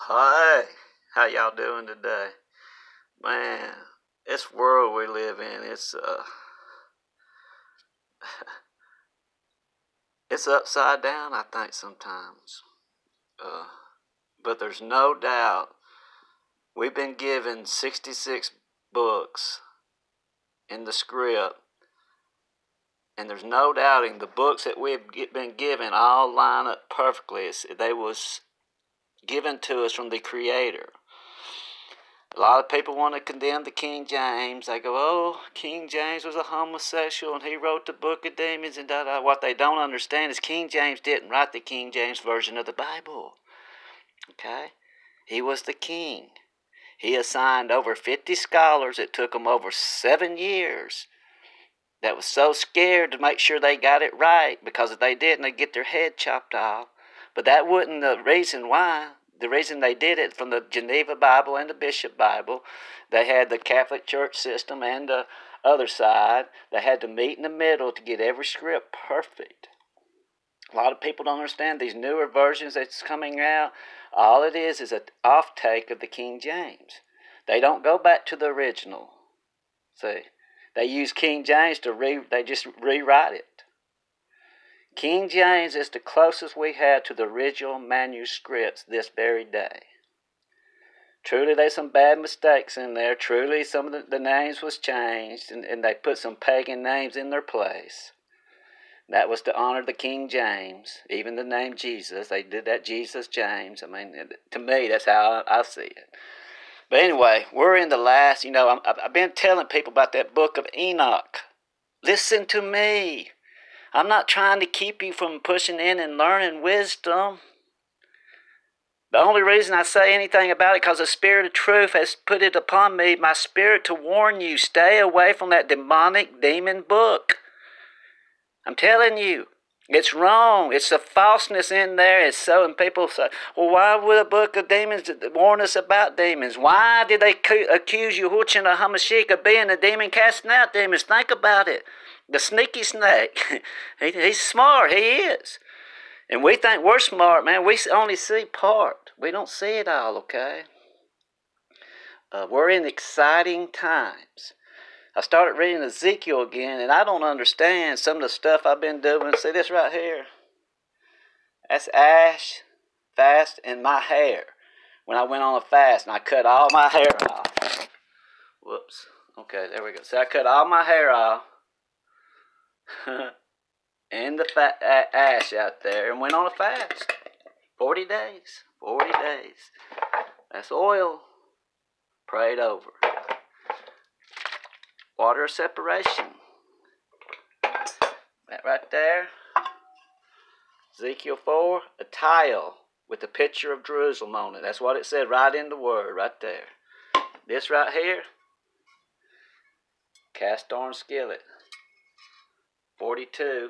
Hi, how y'all doing today? Man, this world we live in, it's upside down, I think sometimes. Uh, but there's no doubt we've been given 66 books in the script, and there's no doubting the books that we've been given all line up perfectly. They was given to us from the Creator. A lot of people want to condemn the King James. They go, oh, King James was a homosexual and he wrote the Book of Demons and da da. What they don't understand is King James didn't write the King James version of the Bible. Okay? He was the king. He assigned over 50 scholars. It took them over 7 years. That was so scared to make sure they got it right, because if they didn't, they'd get their head chopped off. But that wasn't the reason why. The reason they did it, from the Geneva Bible and the Bishop Bible, they had the Catholic Church system and the other side. They had to meet in the middle to get every script perfect. A lot of people don't understand these newer versions that's coming out. All it is an off-take of the King James. They don't go back to the original. See, they use King James they just rewrite it. King James is the closest we have to the original manuscripts this very day. Truly, there's some bad mistakes in there. Truly, some of the names was changed, and they put some pagan names in their place. That was to honor the King James. Even the name Jesus, they did that Jesus James. I mean, to me, that's how I see it. But anyway, we're in the last, I've been telling people about that book of Enoch. Listen to me. I'm not trying to keep you from pushing in and learning wisdom. The only reason I say anything about it, because the Spirit of truth has put it upon me, my spirit, to warn you, stay away from that demonic demon book. I'm telling you, it's wrong. It's the falseness in there. It's so, and people say, well, why would a book of demons warn us about demons? Why did they accuse Yahushua HaMashiach of being a demon, casting out demons? Think about it. The sneaky snake. He's smart. He is. And we think we're smart, man. We only see part. We don't see it all, okay? We're in exciting times. I started reading Ezekiel again, and I don't understand some of the stuff I've been doing. See this right here? That's ash, fast, and my hair. When I went on a fast, and I cut all my hair off. Whoops. Okay, there we go. So I cut all my hair off. And the ash out there, and went on a fast. 40 days. 40 days. That's oil. Prayed over. Water of separation. That right there. Ezekiel 4, a tile with a picture of Jerusalem on it. That's what it said right in the word, right there. This right here, cast iron skillet. 42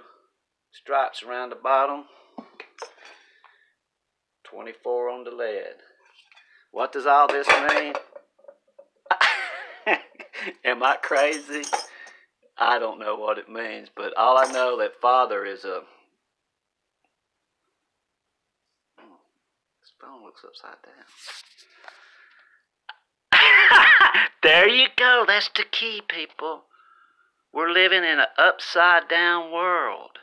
stripes around the bottom. 24 on the lid. What does all this mean? Am I crazy? I don't know what it means, but all I know that Father is a... This phone looks upside down. There you go. That's the key, people. We're living in an upside down world.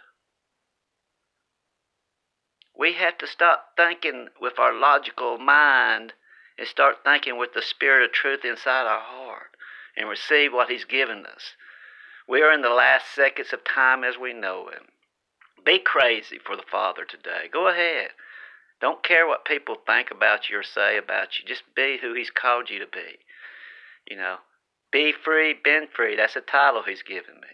We have to stop thinking with our logical mind and start thinking with the Spirit of truth inside our heart and receive what He's given us. We are in the last seconds of time as we know Him. Be crazy for the Father today. Go ahead. Don't care what people think about you or say about you. Just be who He's called you to be. Be free, been free. That's a title He's given me.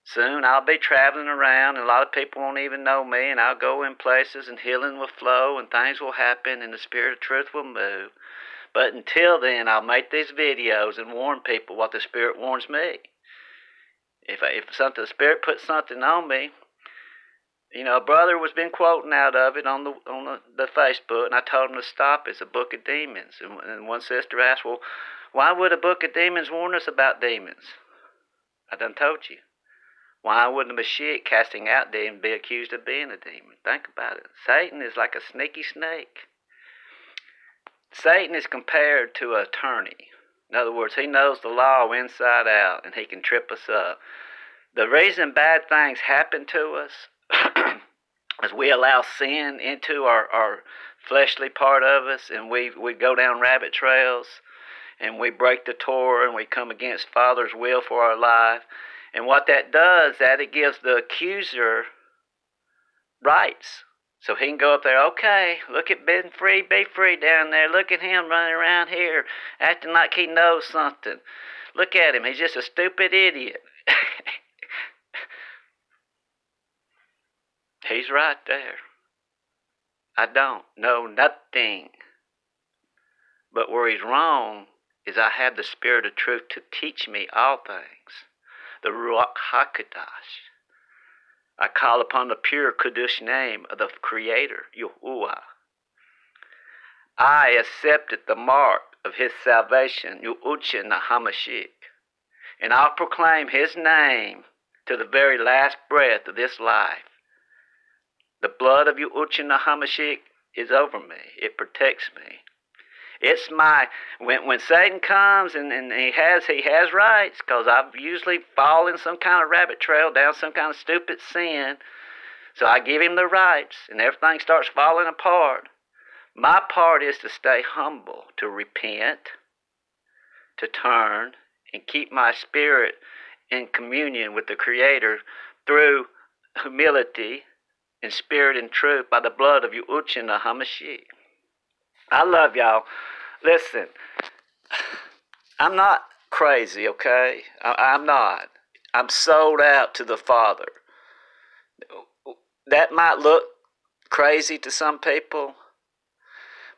Soon I'll be traveling around, and a lot of people won't even know me, and I'll go in places, and healing will flow, and things will happen, and the Spirit of truth will move. But until then, I'll make these videos and warn people what the Spirit warns me. If the Spirit puts something on me, a brother was been quoting out of it on the Facebook, and I told him to stop. It's a book of demons. And one sister asked, well, why would a book of demons warn us about demons? I done told you. Why wouldn't a Mashiach casting out demons be accused of being a demon? Think about it. Satan is like a sneaky snake. Satan is compared to an attorney. In other words, he knows the law inside out, and he can trip us up. The reason bad things happen to us is we allow sin into our fleshly part of us, and we go down rabbit trails, and we break the Torah, and we come against Father's will for our life. And what that does, that it gives the accuser rights. So he can go up there, okay, look at being free, be free down there. Look at him running around here, acting like he knows something. Look at him, he's just a stupid idiot. He's right there. I don't know nothing. But where he's wrong is I have the Spirit of truth to teach me all things. The Ruach HaKodesh. I call upon the pure Kadosh name of the Creator, Yahuwah. I accepted the mark of his salvation, Yahushua HaMashiach, and I'll proclaim his name to the very last breath of this life. The blood of Yahushua HaMashiach is over me. It protects me. It's my, when Satan comes and he has rights, because I've usually fallen some kind of rabbit trail down some kind of stupid sin. So I give him the rights and everything starts falling apart. My part is to stay humble, to repent, to turn, and keep my spirit in communion with the Creator through humility and spirit and truth by the blood of Yahushua HaMashiach. I love y'all. Listen, I'm not crazy, okay? I'm not. I'm sold out to the Father. That might look crazy to some people,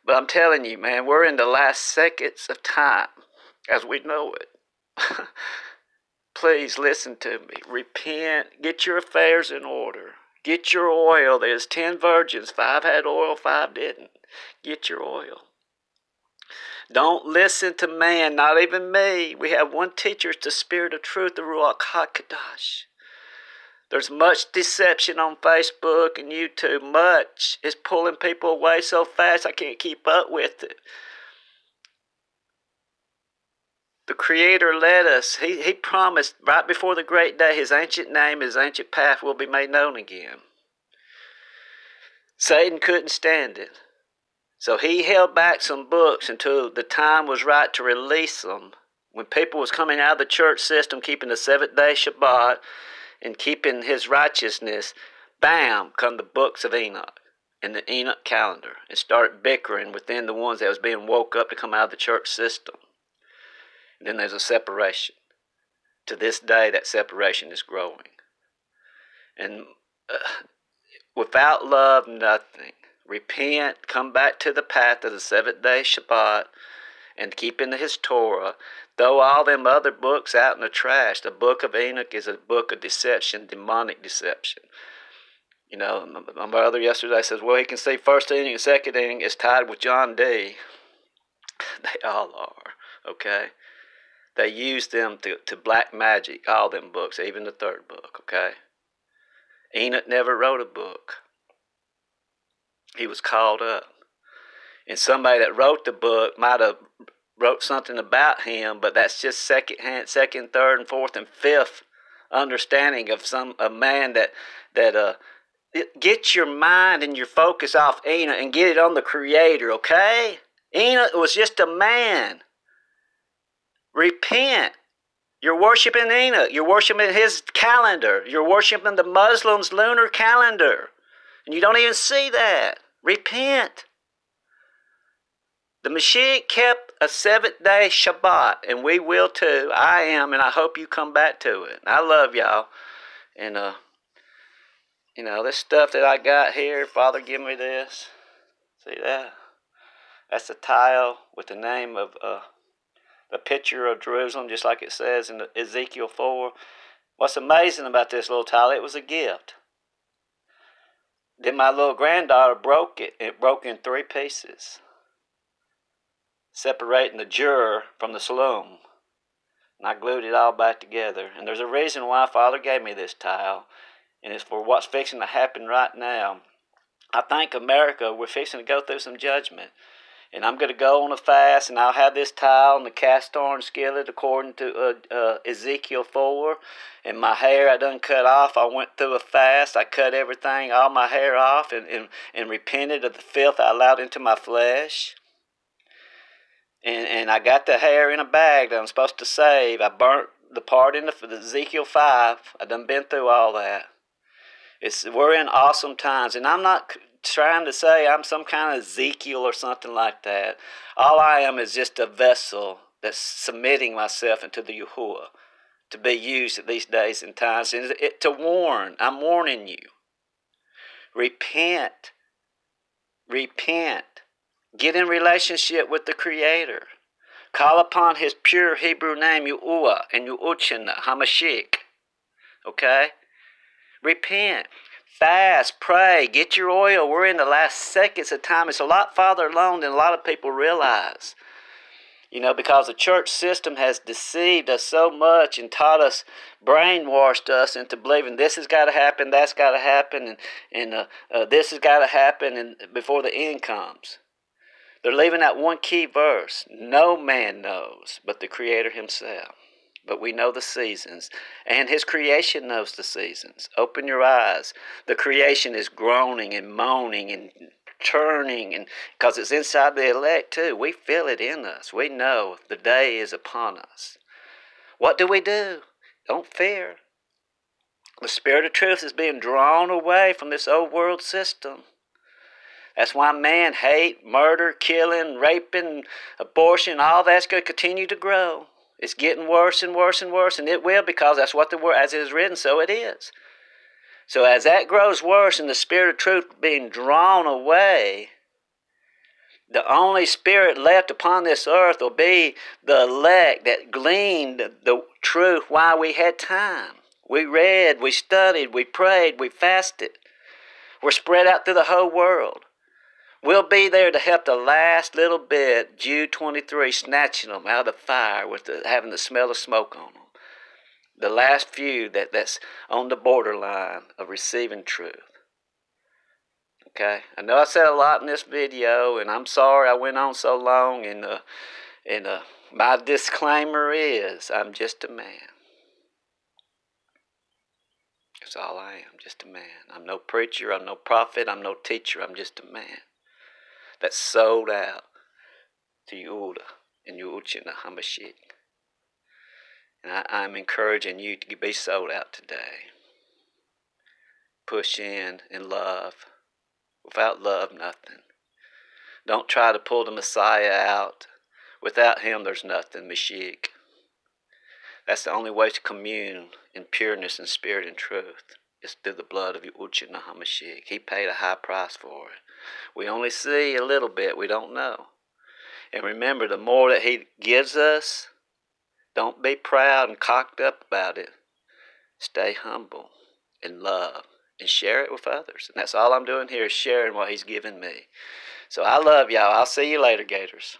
but I'm telling you, man, we're in the last seconds of time as we know it. Please listen to me. Repent. Get your affairs in order. Get your oil. There's 10 virgins. 5 had oil, 5 didn't. Get your oil. Don't listen to man, not even me. We have one teacher, it's the Spirit of truth, the Ruach HaKodesh. There's much deception on Facebook and YouTube. Much. It's pulling people away so fast I can't keep up with it. The Creator led us. He promised right before the great day, his ancient name, his ancient path will be made known again. Satan couldn't stand it. So he held back some books until the time was right to release them. When people was coming out of the church system, keeping the 7th-day Shabbat and keeping his righteousness, bam, come the books of Enoch and the Enoch calendar and started bickering within the ones that was being woke up to come out of the church system. And then there's a separation. To this day, that separation is growing. And without love, nothing. Repent, come back to the path of the 7th-day Shabbat, and keeping his Torah. Throw all them other books out in the trash. The book of Enoch is a book of deception, demonic deception. You know, my brother yesterday says, well, he can see 1st Enoch and 2nd Enoch is tied with John D. They all are, okay? They use them to black magic, all them books, even the 3rd book, okay? Enoch never wrote a book. He was called up. And somebody that wrote the book might have wrote something about him, but that's just second, 3rd, and 4th, and 5th understanding of a man that get your mind and your focus off Enoch and get it on the Creator, okay? Enoch was just a man. Repent. You're worshiping Enoch. You're worshiping his calendar. You're worshiping the Muslims' lunar calendar. And you don't even see that. Repent. The Mashiach kept a 7th-day Shabbat, and we will too. I am, and I hope you come back to it. I love y'all. And, you know, this stuff that I got here, Father, give me this. See that? That's a tile with the name of the picture of Jerusalem, just like it says in Ezekiel 4. What's amazing about this little tile, it was a gift. Then my little granddaughter broke it. It broke in 3 pieces, separating the jur from the salum. And I glued it all back together. And there's a reason why Father gave me this tile, and it's for what's fixing to happen right now. I think America, we're fixing to go through some judgment. And I'm going to go on a fast, and I'll have this tile and the cast iron skillet according to Ezekiel 4. And my hair I done cut off. I went through a fast. I cut everything, all my hair off, and repented of the filth I allowed into my flesh. And I got the hair in a bag that I'm supposed to save. I burnt the part in the Ezekiel 5. I done been through all that. We're in awesome times, and I'm not trying to say I'm some kind of Ezekiel or something like that. All I am is just a vessel that's submitting myself into the Yahuwah to be used at these days and times. And to warn, I'm warning you. Repent. Repent. Get in relationship with the Creator. Call upon His pure Hebrew name, Yahuwah, and Yahushua HaMashiach. Okay? Repent. Fast, pray, get your oil. We're in the last seconds of time. It's a lot farther along than a lot of people realize. Because the church system has deceived us so much and taught us, brainwashed us into believing this has got to happen, that's got to happen, and this has got to happen before the end comes. They're leaving out one key verse. No man knows but the Creator Himself. But we know the seasons, and His creation knows the seasons. Open your eyes. The creation is groaning and moaning and turning, and because it's inside the elect too. We feel it in us. We know the day is upon us. What do? Don't fear. The Spirit of truth is being drawn away from this old world system. That's why man hate, murder, killing, raping, abortion, all that's going to continue to grow. It's getting worse and worse and worse, and it will, because that's what the word, as it is written, so it is. So as that grows worse and the Spirit of truth being drawn away, the only spirit left upon this earth will be the elect that gleaned the truth while we had time. We read, we studied, we prayed, we fasted. We're spread out through the whole world. We'll be there to help the last little bit, Jude 23, snatching them out of the fire with having the smell of smoke on them. The last few that's on the borderline of receiving truth. Okay? I know I said a lot in this video, and I'm sorry I went on so long, and my disclaimer is, I'm just a man. That's all I am, just a man. I'm no preacher, I'm no prophet, I'm no teacher, I'm just a man that's sold out to Yahuwah and Yahushua HaMashiach. And I'm encouraging you to be sold out today. Push in love. Without love, nothing. Don't try to pull the Messiah out. Without Him, there's nothing, Mashiach. That's the only way to commune in pureness and spirit and truth. It's through the blood of Yahushua HaMashiach. He paid a high price for it. We only see a little bit. We don't know. And remember, the more that He gives us, don't be proud and cocked up about it. Stay humble and love and share it with others. And that's all I'm doing here is sharing what He's given me. So I love y'all. I'll see you later, Gators.